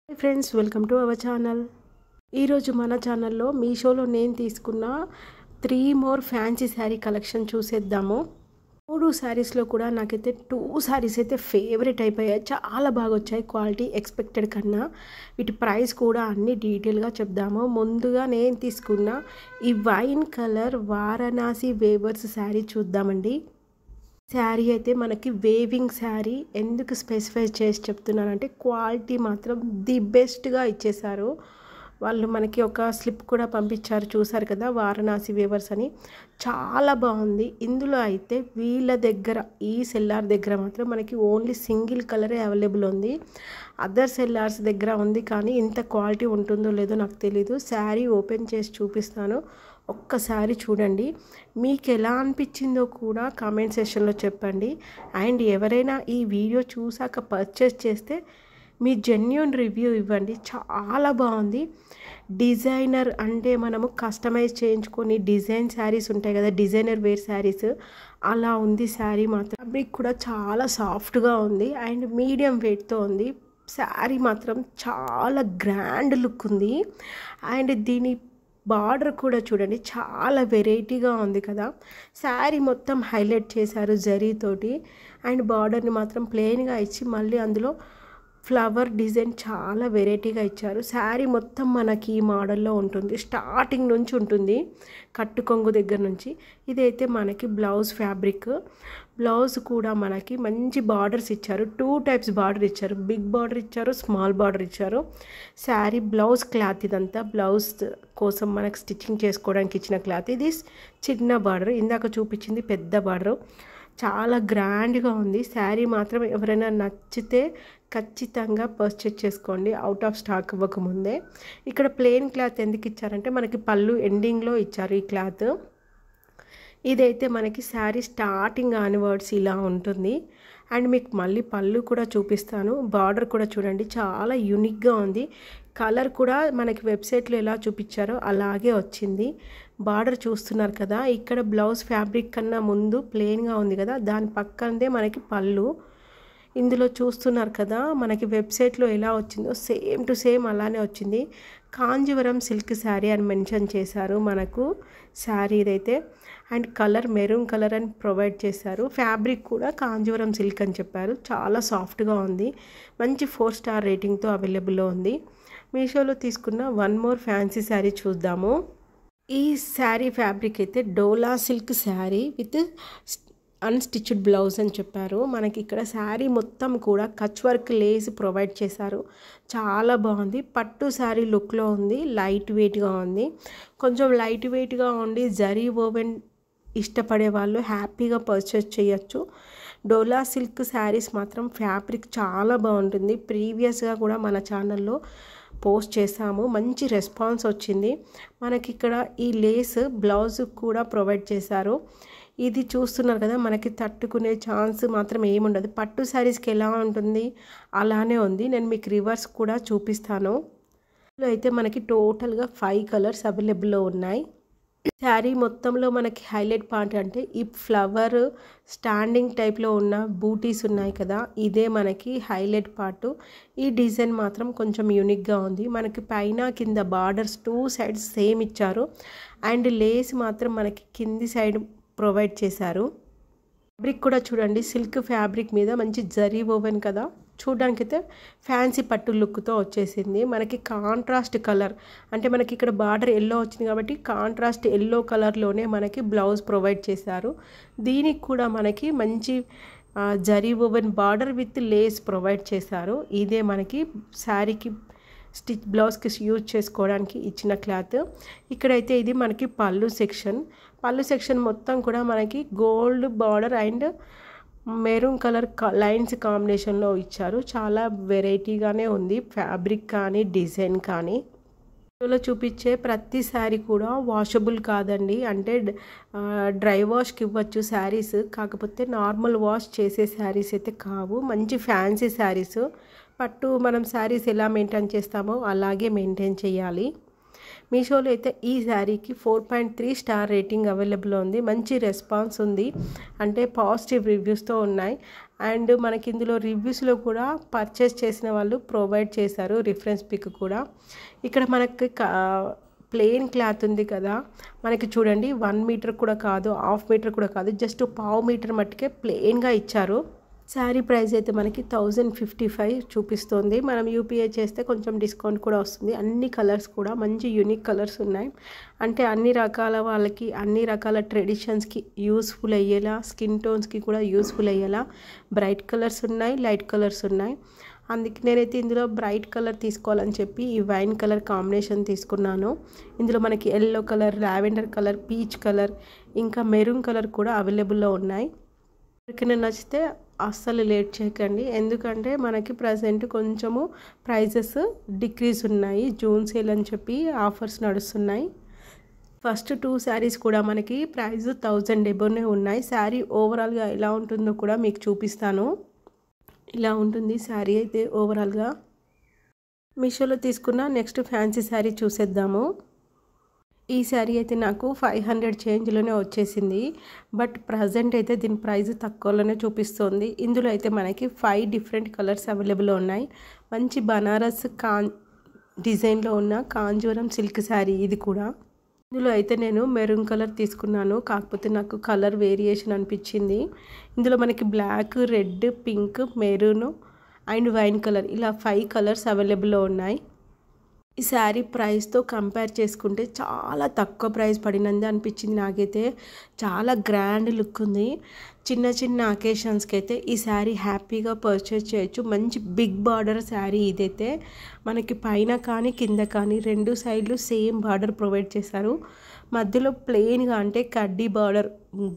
Hi friends, welcome to our channel. ఈరోజు మన ఛానల్లో మీషోలో నేను తీసుకున్న 3 మోర్ ఫ్యాన్సీ శారీ కలెక్షన్ చూసేద్దాము. 3 శారీస్లో కూడా నాకైతే 2 శారీస్ అయితే ఫేవరెట్ అయిపోయాయి. చాలా బాగా వచ్చాయి క్వాలిటీ ఎక్స్పెక్టెడ్ కన్నా. వీటి ప్రైస్ కూడా అన్ని డీటెయిల్గా చెప్దాము. ముందుగా నేను తీసుకున్న ఈ wine colour Varanasi weavers sari చూద్దామండి. శారీ అయితే మనకి వేవింగ్ శారీ. ఎందుకు స్పెసిఫై చేసి చెప్తున్నానంటే క్వాలిటీ మాత్రం ది బెస్ట్గా ఇచ్చేశారు. వాళ్ళు మనకి ఒక స్లిప్ కూడా పంపించారు, చూసారు కదా, వారణాసి వేవర్స్ అని. చాలా బాగుంది. ఇందులో అయితే వీళ్ళ దగ్గర ఈ సెల్లార్ దగ్గర మాత్రం మనకి ఓన్లీ సింగిల్ కలరే అవైలబుల్ ఉంది. అదర్ సెల్లార్స్ దగ్గర ఉంది, కానీ ఇంత క్వాలిటీ ఉంటుందో లేదో నాకు తెలీదు. శారీ ఓపెన్ చేసి చూపిస్తాను, ఒక్కసారి చూడండి. మీకు ఎలా అనిపించిందో కూడా కామెంట్ సెక్షన్లో చెప్పండి. అండ్ ఎవరైనా ఈ వీడియో చూసాక పర్చేస్ చేస్తే మీ జెన్యూన్ రివ్యూ ఇవ్వండి. చాలా బాగుంది. డిజైనర్ అంటే మనము కస్టమైజ్ చేయించుకొని డిజైన్ శారీస్ ఉంటాయి కదా, డిజైనర్ వేర్ శారీస్, అలా ఉంది శారీ మాత్రం. ఫ్యాబ్రిక్ కూడా చాలా సాఫ్ట్గా ఉంది అండ్ మీడియం వెయిట్తో ఉంది. శారీ మాత్రం చాలా గ్రాండ్ లుక్ ఉంది. అండ్ దీని బార్డర్ కూడా చూడండి, చాలా వెరైటీగా ఉంది కదా. శారీ మొత్తం హైలైట్ చేశారు జరీతోటి. అండ్ బార్డర్ని మాత్రం ప్లెయిన్గా ఇచ్చి మళ్ళీ అందులో ఫ్లవర్ డిజైన్ చాలా వెరైటీగా ఇచ్చారు. శారీ మొత్తం మనకి ఈ మోడల్లో ఉంటుంది, స్టార్టింగ్ నుంచి ఉంటుంది, కట్టు కొంగు దగ్గర నుంచి. ఇదైతే మనకి బ్లౌజ్ ఫ్యాబ్రిక్. బ్లౌజ్ కూడా మనకి మంచి బార్డర్స్ ఇచ్చారు. 2 టైప్స్ బార్డర్ ఇచ్చారు, బిగ్ బార్డర్ ఇచ్చారు, స్మాల్ బార్డర్ ఇచ్చారు. శారీ బ్లౌజ్ క్లాత్ ఇదంతా బ్లౌజ్ కోసం మనకి స్టిచ్చింగ్ చేసుకోవడానికి ఇచ్చిన క్లాత్. ఇది చిన్న బార్డర్, ఇందాక చూపించింది పెద్ద బార్డర్. చాలా గ్రాండ్గా ఉంది శారీ మాత్రం. ఎవరైనా నచ్చితే ఖచ్చితంగా పర్చేజ్ చేసుకోండి, అవుట్ ఆఫ్ స్టాక్ ఇవ్వకముందే. ఇక్కడ ప్లెయిన్ క్లాత్ ఎందుకు ఇచ్చారంటే మనకి పళ్ళు ఎండింగ్లో ఇచ్చారు ఈ క్లాత్. ఇదైతే మనకి శారీ స్టార్టింగ్ ఆన్వర్డ్స్ ఇలా ఉంటుంది. అండ్ మీకు మళ్ళీ పళ్ళు కూడా చూపిస్తాను. బార్డర్ కూడా చూడండి, చాలా యూనిక్గా ఉంది. కలర్ కూడా మనకి వెబ్సైట్లో ఎలా చూపించారో అలాగే వచ్చింది. బార్డర్ చూస్తున్నారు కదా, ఇక్కడ బ్లౌజ్ ఫ్యాబ్రిక్ కన్నా ముందు ప్లెయిన్గా ఉంది కదా, దాని పక్కనే మనకి పళ్ళు. ఇందులో చూస్తున్నారు కదా, మనకి వెబ్సైట్లో ఎలా వచ్చిందో సేమ్ టు సేమ్ అలానే వచ్చింది. కాంజీవరం సిల్క్ శారీ అని మెన్షన్ చేశారు మనకు శారీ ఇదైతే. అండ్ కలర్ మెరూన్ కలర్ అని ప్రొవైడ్ చేశారు. ఫ్యాబ్రిక్ కూడా కాంజీవరం సిల్క్ అని చెప్పారు. చాలా సాఫ్ట్గా ఉంది, మంచి 4 స్టార్ రేటింగ్తో అవైలబుల్లో ఉంది. మీషోలో తీసుకున్న 1 మోర్ ఫ్యాన్సీ శారీ చూద్దాము. ఈ శారీ ఫ్యాబ్రిక్ అయితే Dola silk sari with unstitched blouse అని చెప్పారు. మనకి ఇక్కడ శారీ మొత్తం కూడా కచ్ వర్క్ లేస్ ప్రొవైడ్ చేశారు. చాలా బాగుంది. పట్టు శారీ లుక్లో ఉంది, లైట్ వెయిట్గా ఉంది. కొంచెం లైట్ వెయిట్గా ఉండి జరీ ఓవెన్ ఇష్టపడే వాళ్ళు హ్యాపీగా పర్చేస్ చేయొచ్చు. డోలా సిల్క్ శారీస్ మాత్రం ఫ్యాబ్రిక్ చాలా బాగుంటుంది. ప్రీవియస్గా కూడా మన ఛానల్లో పోస్ట్ చేసాము, మంచి రెస్పాన్స్ వచ్చింది. మనకి ఇక్కడ ఈ లేస్ బ్లౌజ్ కూడా ప్రొవైడ్ చేశారు. ఇది చూస్తున్నారు కదా, మనకి తట్టుకునే ఛాన్స్ మాత్రం ఏముండదు. పట్టు శారీస్కి ఎలా ఉంటుంది అలానే ఉంది. నేను మీకు రివర్స్ కూడా చూపిస్తాను. ఇందులో అయితే మనకి టోటల్గా 5 కలర్స్ అవైలబుల్లో ఉన్నాయి. శారీ మొత్తంలో మనకి హైలైట్ పార్ట్ అంటే ఈ ఫ్లవర్ స్టాండింగ్ టైప్లో ఉన్న బూటీస్ ఉన్నాయి కదా, ఇదే మనకి హైలైట్ పార్ట్. ఈ డిజైన్ మాత్రం కొంచెం యూనిక్గా ఉంది. మనకి పైన కింద బార్డర్స్ 2 సైడ్స్ సేమ్ ఇచ్చారు. అండ్ లేస్ మాత్రం మనకి కింది సైడ్ ప్రొవైడ్ చేశారు. ఫ్యాబ్రిక్ కూడా చూడండి, సిల్క్ ఫ్యాబ్రిక్ మీద మంచి జరీ ఓవెన్ కదా, చూడడానికి అయితే ఫ్యాన్సీ పట్టు లుక్తో వచ్చేసింది. మనకి కాంట్రాస్ట్ కలర్ అంటే మనకి ఇక్కడ బార్డర్ ఎల్లో వచ్చింది కాబట్టి కాంట్రాస్ట్ ఎల్లో కలర్లోనే మనకి బ్లౌజ్ ప్రొవైడ్ చేశారు. దీనికి కూడా మనకి మంచి zari woven border with lace provide చేశారు. ఇదే మనకి శారీకి బ్లౌజ్కి యూజ్ చేసుకోవడానికి ఇచ్చిన క్లాత్. ఇక్కడైతే ఇది మనకి పళ్ళు సెక్షన్. పళ్ళు సెక్షన్ మొత్తం కూడా మనకి gold border and maroon colour lines కాంబినేషన్లో ఇచ్చారు. చాలా వెరైటీగానే ఉంది ఫ్యాబ్రిక్ కానీ డిజైన్ కానీ. ఇందులో చూపించే ప్రతి శారీ కూడా వాషబుల్ కాదండి, అంటే డ్రై వాష్కి ఇవ్వచ్చు శారీస్, కాకపోతే నార్మల్ వాష్ చేసే శారీస్ అయితే కావు. మంచి ఫ్యాన్సీ శారీస్. పట్టు మనం శారీస్ ఎలా మెయింటైన్ చేస్తామో అలాగే మెయింటైన్ చేయాలి. మీషోలో అయితే ఈ శారీకి 4.3 స్టార్ రేటింగ్ అవైలబుల్ ఉంది. మంచి రెస్పాన్స్ ఉంది, అంటే పాజిటివ్ రివ్యూస్తో ఉన్నాయి. అండ్ మనకి ఇందులో రివ్యూస్లో కూడా పర్చేస్ చేసిన వాళ్ళు ప్రొవైడ్ చేశారు రిఫరెన్స్ పిక్ కూడా. ఇక్కడ మనకి ప్లెయిన్ క్లాత్ ఉంది కదా, మనకి చూడండి 1 మీటర్ కూడా కాదు, హాఫ్ మీటర్ కూడా కాదు, జస్ట్ పావు మీటర్ మట్టుకే ప్లెయిన్గా ఇచ్చారు. శారీ ప్రైస్ అయితే మనకి 1055 చూపిస్తుంది. మనం యూపీఐ చేస్తే కొంచెం డిస్కౌంట్ కూడా వస్తుంది. అన్ని కలర్స్ కూడా మంచి యూనిక్ కలర్స్ ఉన్నాయి, అంటే అన్ని రకాల వాళ్ళకి అన్ని రకాల ట్రెడిషన్స్కి యూస్ఫుల్ అయ్యేలా, స్కిన్ టోన్స్కి కూడా యూస్ఫుల్ అయ్యేలా బ్రైట్ కలర్స్ ఉన్నాయి, లైట్ కలర్స్ ఉన్నాయి. అందుకే నేనైతే ఇందులో బ్రైట్ కలర్ తీసుకోవాలని చెప్పి ఈ వైన్ కలర్ కాంబినేషన్ తీసుకున్నాను. ఇందులో మనకి yellow colour, lavender colour, peach colour, ఇంకా మెరూన్ కలర్ కూడా అవైలబుల్లో ఉన్నాయి. ఎవరికైనా నచ్చితే అస్సలు లేట్ చేయకండి, ఎందుకంటే మనకి ప్రజెంట్ కొంచెము ప్రైజెస్ డిక్రీజ్ ఉన్నాయి. జూన్ సేల్ అని చెప్పి ఆఫర్స్ నడుస్తున్నాయి. ఫస్ట్ 2 శారీస్ కూడా మనకి ప్రైస్ 1000 ఎబోనే ఉన్నాయి. శారీ ఓవరాల్గా ఎలా ఉంటుందో కూడా మీకు చూపిస్తాను. ఇలా ఉంటుంది శారీ అయితే ఓవరాల్గా. మీషోలో తీసుకున్న నెక్స్ట్ ఫ్యాన్సీ శారీ చూసేద్దాము. ఈ శారీ అయితే నాకు 500 చేంజ్లోనే వచ్చేసింది, బట్ ప్రజెంట్ అయితే దీని ప్రైస్ తక్కువలోనే చూపిస్తుంది. ఇందులో అయితే మనకి 5 డిఫరెంట్ కలర్స్ అవైలబుల్ ఉన్నాయి. మంచి బనారస్ డిజైన్లో ఉన్న కాంజూరం సిల్క్ శారీ ఇది కూడా. ఇందులో అయితే నేను మెరూన్ కలర్ తీసుకున్నాను, కాకపోతే నాకు కలర్ వేరియేషన్ అనిపించింది. ఇందులో మనకి black, red, pink, maroon and wine colour ఇలా 5 కలర్స్ అవైలబుల్లో ఉన్నాయి. ఈ శారీ ప్రైస్తో కంపేర్ చేసుకుంటే చాలా తక్కువ ప్రైస్ పడినది అనిపించింది నాకైతే. చాలా గ్రాండ్ లుక్ ఉంది. చిన్న చిన్న అకేషన్స్కి అయితే ఈ శారీ హ్యాపీగా పర్చేస్ చేయొచ్చు. మంచి బిగ్ బార్డర్ శారీ ఇదైతే. మనకి పైన కానీ కింద కానీ 2 సైడ్లు సేమ్ బార్డర్ ప్రొవైడ్ చేశారు. మధ్యలో ప్లెయిన్గా అంటే కడ్డీ బార్డర్,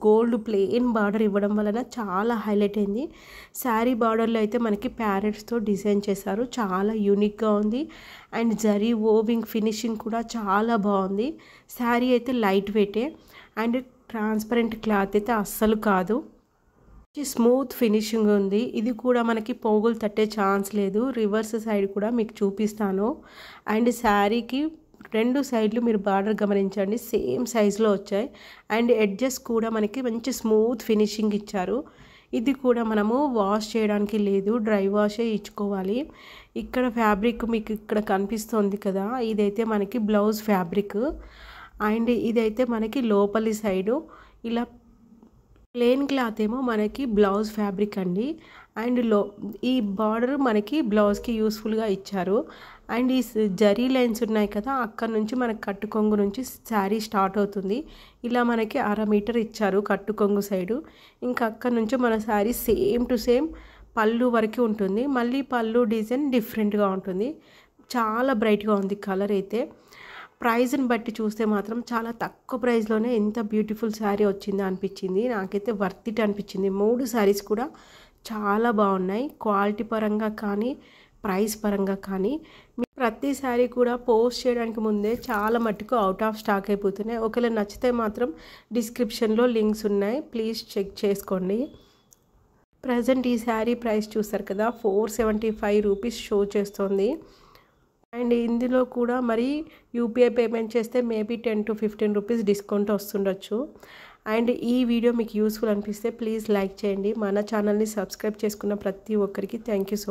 గోల్డ్ ప్లెయిన్ బార్డర్ ఇవ్వడం వలన చాలా హైలైట్ అయింది. శారీ బార్డర్లో అయితే మనకి ప్యారెట్స్తో డిజైన్ చేశారు, చాలా యూనిక్గా ఉంది. అండ్ జరీ ఓవింగ్ ఫినిషింగ్ కూడా చాలా బాగుంది. శారీ అయితే లైట్ వెయిటే అండ్ ట్రాన్స్పరెంట్ క్లాత్ అయితే అస్సలు కాదు. స్మూత్ ఫినిషింగ్ ఉంది. ఇది కూడా మనకి పోగులు తట్టే ఛాన్స్ లేదు. రివర్స్ సైడ్ కూడా మీకు చూపిస్తాను. అండ్ శారీకి 2 సైడ్లు మీరు బార్డర్ గమనించండి, సేమ్ సైజులో వచ్చాయి. అండ్ ఎడ్జెస్ కూడా మనకి మంచి స్మూత్ ఫినిషింగ్ ఇచ్చారు. ఇది కూడా మనము వాష్ చేయడానికి లేదు, డ్రై వాషే ఇచ్చుకోవాలి. ఇక్కడ ఫ్యాబ్రిక్ మీకు ఇక్కడ కనిపిస్తుంది కదా, ఇదైతే మనకి బ్లౌజ్ ఫ్యాబ్రిక్. అండ్ ఇదైతే మనకి లోపలి సైడు ఇలా ప్లెయిన్ క్లాత్ ఏమో మనకి బ్లౌజ్ ఫ్యాబ్రిక్ అండి. అండ్ ఈ బార్డర్ మనకి బ్లౌజ్కి యూస్ఫుల్గా ఇచ్చారు. అండ్ ఈ జరీ లైన్స్ ఉన్నాయి కదా, అక్కడ నుంచి మనకి కట్టుకొంగు నుంచి శారీ స్టార్ట్ అవుతుంది. ఇలా మనకి 1/2 మీటర్ ఇచ్చారు కట్టుకొంగు సైడు. ఇంకా అక్కడ నుంచి మన శారీ సేమ్ టు సేమ్ పళ్ళు వరకు ఉంటుంది. మళ్ళీ పళ్ళు డిజైన్ డిఫరెంట్గా ఉంటుంది. చాలా బ్రైట్గా ఉంది కలర్ అయితే. ప్రైజ్ని బట్టి చూస్తే మాత్రం చాలా తక్కువ ప్రైస్లోనే ఎంత బ్యూటిఫుల్ శారీ వచ్చిందో అనిపించింది. నాకైతే వర్త్ ఇట్ అనిపించింది. 3 శారీస్ కూడా చాలా బాగున్నాయి, క్వాలిటీ పరంగా కానీ ప్రైస్ పరంగా కానీ. ప్రతి శారీ కూడా పోస్ట్ చేయడానికి ముందే చాలా మట్టుకు అవుట్ ఆఫ్ స్టాక్ అయిపోతున్నాయి. ఒకవేళ నచ్చితే మాత్రం డిస్క్రిప్షన్లో లింక్స్ ఉన్నాయి, ప్లీజ్ చెక్ చేసుకోండి. ప్రజెంట్ ఈ శారీ ప్రైస్ చూస్తారు కదా, 475 రూపీస్ షో చేస్తుంది. అండ్ ఇందులో కూడా మరి యూపీఐ పేమెంట్ చేస్తే మేబీ 10 to 15 రూపీస్ డిస్కౌంట్ వస్తుండొచ్చు. అండ్ ఈ వీడియో మీకు యూస్ఫుల్ అనిపిస్తే ప్లీజ్ లైక్ చేయండి. మన ఛానల్ని సబ్స్క్రైబ్ చేసుకున్న ప్రతి ఒక్కరికి థ్యాంక్ యూ సో